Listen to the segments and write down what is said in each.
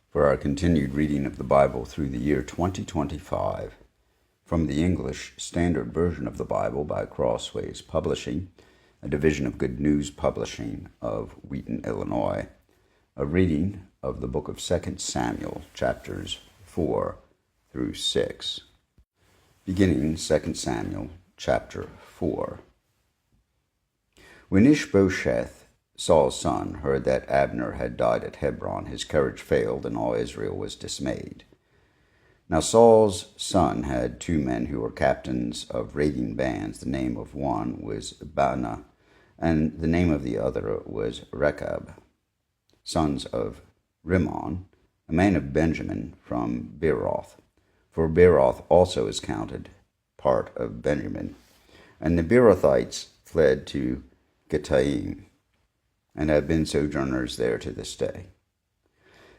for our continued reading of the Bible through the year 2025 from the English Standard Version of the Bible by Crossways Publishing, a division of Good News Publishing of Wheaton, Illinois. A reading of the book of 2 Samuel, chapters 4 through 6. Beginning 2 Samuel, chapter 4. When Ishbosheth, Saul's son, heard that Abner had died at Hebron, his courage failed, and all Israel was dismayed. Now Saul's son had 2 men who were captains of raiding bands. The name of one was Baanah, and the name of the other was Rechab, sons of Rimmon, a man of Benjamin from Beeroth. For Beeroth also is counted part of Benjamin. And the Beerothites fled to Gittaim, and have been sojourners there to this day.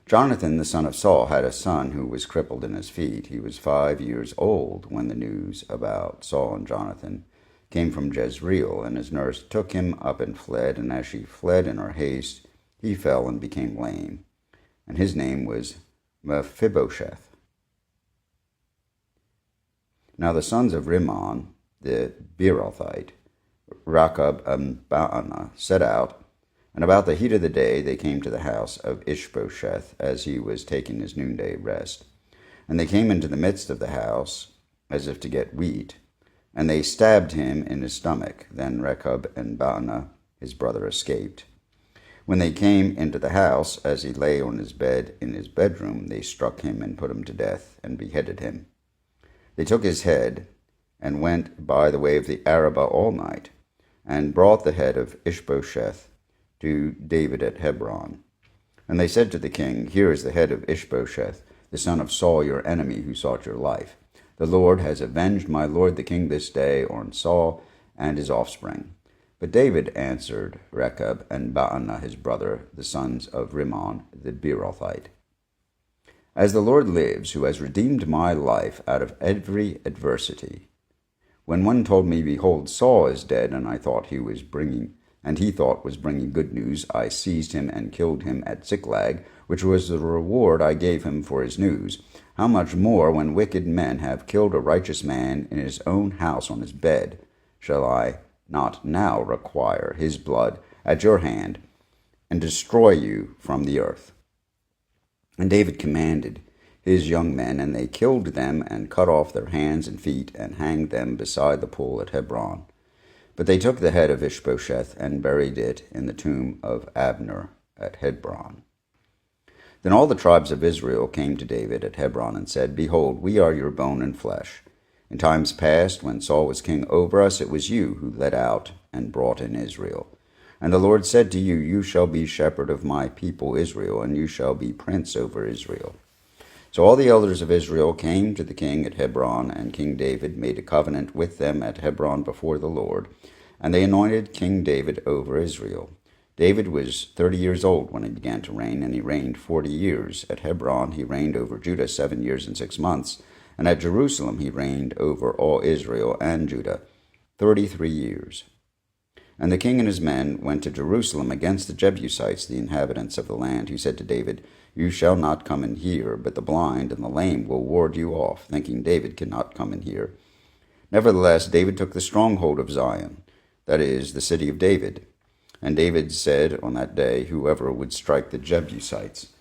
Jonathan, the son of Saul, had a son who was crippled in his feet. He was 5 years old when the news about Saul and Jonathan came from Jezreel, and his nurse took him up and fled, and as she fled in her haste, he fell and became lame. And his name was Mephibosheth. Now the sons of Rimmon, the Beerothite, Rechab and Baanah, set out, and about the heat of the day they came to the house of Ishbosheth as he was taking his noonday rest. And they came into the midst of the house as if to get wheat, and they stabbed him in his stomach. Then Rechab and Baanah his brother escaped. When they came into the house, as he lay on his bed in his bedroom, they struck him and put him to death and beheaded him. They took his head and went by the way of the Arabah all night, and brought the head of Ishbosheth to David at Hebron. And they said to the king, "Here is the head of Ishbosheth, the son of Saul, your enemy, who sought your life. The Lord has avenged my lord the king this day on Saul and his offspring." But David answered Rechab and Baanah his brother, the sons of Rimmon the Beerothite, "As the Lord lives, who has redeemed my life out of every adversity, when one told me, 'Behold, Saul is dead,' and he thought was bringing good news, I seized him and killed him at Ziklag, which was the reward I gave him for his news. How much more, when wicked men have killed a righteous man in his own house on his bed, shall I not now require his blood at your hand and destroy you from the earth?" And David commanded his young men, and they killed them and cut off their hands and feet and hanged them beside the pool at Hebron. But they took the head of Ishbosheth and buried it in the tomb of Abner at Hebron. Then all the tribes of Israel came to David at Hebron and said, "Behold, we are your bone and flesh. In times past, when Saul was king over us, it was you who led out and brought in Israel. And the Lord said to you, 'You shall be shepherd of my people Israel, and you shall be prince over Israel.'" So all the elders of Israel came to the king at Hebron, and King David made a covenant with them at Hebron before the Lord, and they anointed King David over Israel. David was 30 years old when he began to reign, and he reigned 40 years. At Hebron he reigned over Judah 7 years and 6 months, and at Jerusalem he reigned over all Israel and Judah 33 years. And the king and his men went to Jerusalem against the Jebusites, the inhabitants of the land, who said to David, "You shall not come in here, but the blind and the lame will ward you off," thinking David cannot come in here. Nevertheless, David took the stronghold of Zion, that is, the city of David. And David said on that day, "Whoever would strike the Jebusites,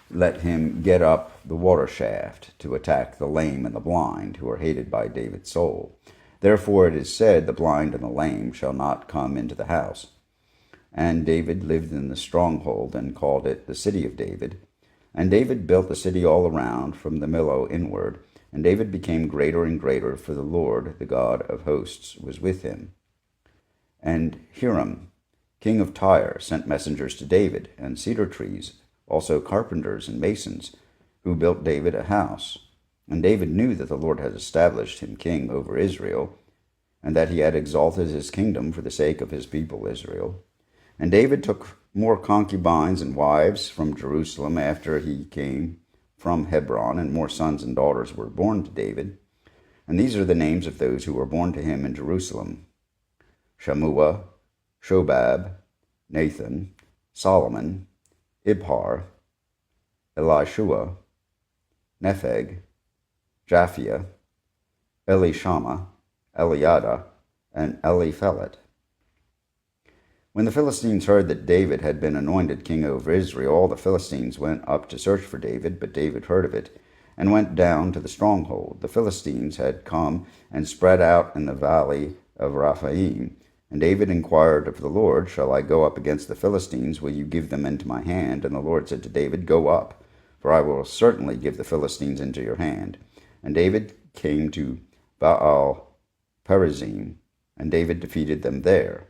let him get up the water shaft to attack the lame and the blind, who are hated by David's soul. Therefore it is said, 'The blind and the lame shall not come into the house.'" And David lived in the stronghold and called it the city of David. And David built the city all around from the Millo inward. And David became greater and greater, for the Lord, the God of hosts, was with him. And Hiram, king of Tyre, sent messengers to David, and cedar trees, also carpenters and masons, who built David a house. And David knew that the Lord had established him king over Israel, and that he had exalted his kingdom for the sake of his people Israel. And David took more concubines and wives from Jerusalem after he came from Hebron, and more sons and daughters were born to David. And these are the names of those who were born to him in Jerusalem: Shammua, Shobab, Nathan, Solomon, Ibhar, Elishua, Nepheg, Japhia, Elishama, Eliada, and Eliphelet. When the Philistines heard that David had been anointed king over Israel, all the Philistines went up to search for David, but David heard of it and went down to the stronghold. The Philistines had come and spread out in the valley of Rephaim. And David inquired of the Lord, "Shall I go up against the Philistines? Will you give them into my hand?" And the Lord said to David, "Go up, for I will certainly give the Philistines into your hand." And David came to Baal-perazim, and David defeated them there.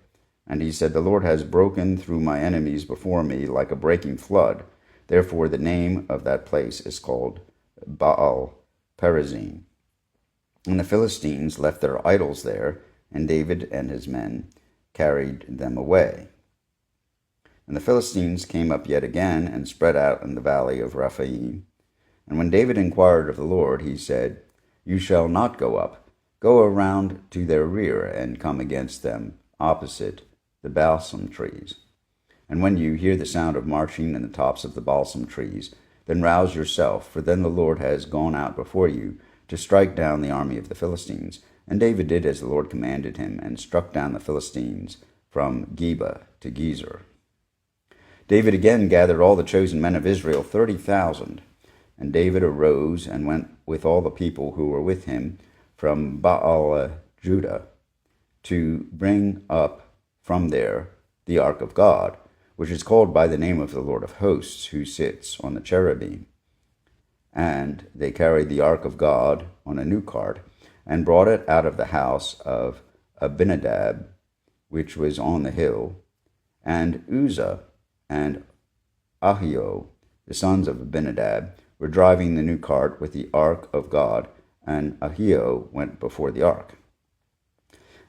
And he said, "The Lord has broken through my enemies before me like a breaking flood." Therefore the name of that place is called Baal-perazim. And the Philistines left their idols there, and David and his men carried them away. And the Philistines came up yet again and spread out in the valley of Rephaim. And when David inquired of the Lord, he said, "You shall not go up. Go around to their rear and come against them opposite the balsam trees. And when you hear the sound of marching in the tops of the balsam trees, then rouse yourself, for then the Lord has gone out before you to strike down the army of the Philistines." And David did as the Lord commanded him, and struck down the Philistines from Geba to Gezer. David again gathered all the chosen men of Israel, 30,000. And David arose and went with all the people who were with him from Baal-Judah to bring up from there the ark of God, which is called by the name of the Lord of hosts, who sits on the cherubim. And they carried the ark of God on a new cart, and brought it out of the house of Abinadab, which was on the hill. And Uzzah and Ahio, the sons of Abinadab, were driving the new cart with the ark of God, and Ahio went before the ark.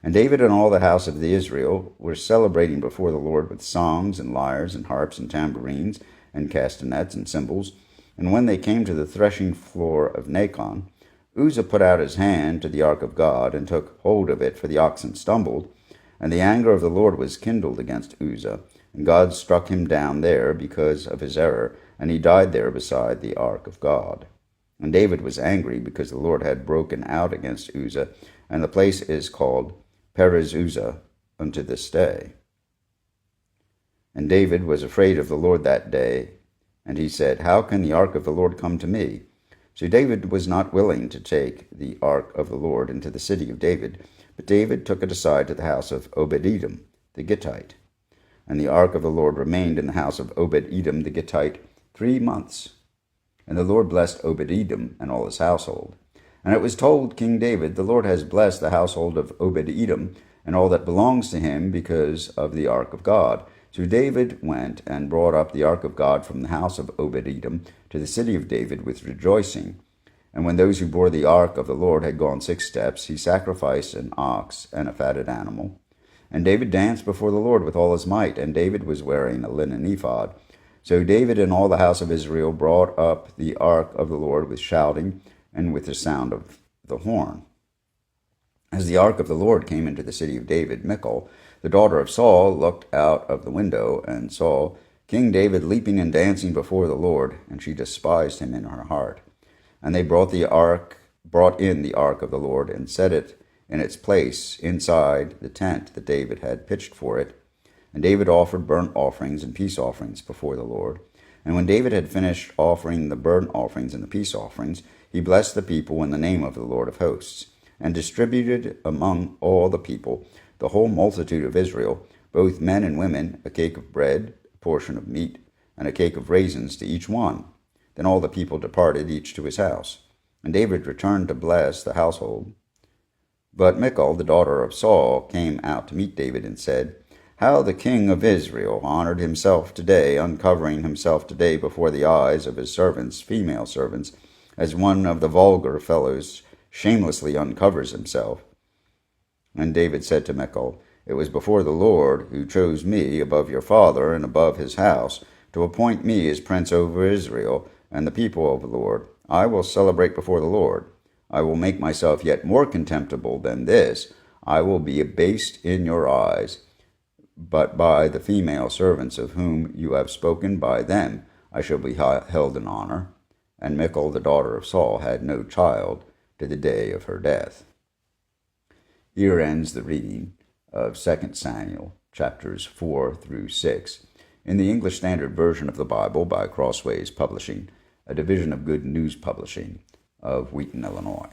And David and all the house of the Israel were celebrating before the Lord with songs and lyres and harps and tambourines and castanets and cymbals. And when they came to the threshing floor of Nacon, Uzzah put out his hand to the ark of God and took hold of it, for the oxen stumbled. And the anger of the Lord was kindled against Uzzah, and God struck him down there because of his error, and he died there beside the ark of God. And David was angry because the Lord had broken out against Uzzah, and the place is called Perez Uzzah unto this day. And David was afraid of the Lord that day, and he said, "How can the ark of the Lord come to me?" So David was not willing to take the ark of the Lord into the city of David, but David took it aside to the house of Obed-Edom the Gittite. And the ark of the Lord remained in the house of Obed-Edom the Gittite 3 months. And the Lord blessed Obed-Edom and all his household. And it was told King David, "The Lord has blessed the household of Obed-Edom and all that belongs to him because of the ark of God." So David went and brought up the ark of God from the house of Obed-Edom to the city of David with rejoicing. And when those who bore the ark of the Lord had gone 6 steps, he sacrificed an ox and a fatted animal. And David danced before the Lord with all his might, and David was wearing a linen ephod. So David and all the house of Israel brought up the ark of the Lord with shouting and with the sound of the horn. As the ark of the Lord came into the city of David, Michal, the daughter of Saul, looked out of the window and saw King David leaping and dancing before the Lord, and she despised him in her heart. And they brought in the ark of the Lord, and set it in its place inside the tent that David had pitched for it. And David offered burnt offerings and peace offerings before the Lord. And when David had finished offering the burnt offerings and the peace offerings, he blessed the people in the name of the Lord of hosts, and distributed among all the people, the whole multitude of Israel, both men and women, a cake of bread, a portion of meat, and a cake of raisins to each one. Then all the people departed, each to his house. And David returned to bless the household. But Michal, the daughter of Saul, came out to meet David and said, "How the king of Israel honored himself today, uncovering himself today before the eyes of his servants, female servants, as one of the vulgar fellows shamelessly uncovers himself." And David said to Michal, "It was before the Lord who chose me above your father and above his house, to appoint me as prince over Israel and the people of the Lord. I will celebrate before the Lord. I will make myself yet more contemptible than this. I will be abased in your eyes. But by the female servants of whom you have spoken, by them I shall be held in honor. And Michal, the daughter of Saul, had no child to the day of her death. Here ends the reading of 2 Samuel, chapters 4 through 6, in the English Standard Version of the Bible by Crossways Publishing, a division of Good News Publishing of Wheaton, Illinois.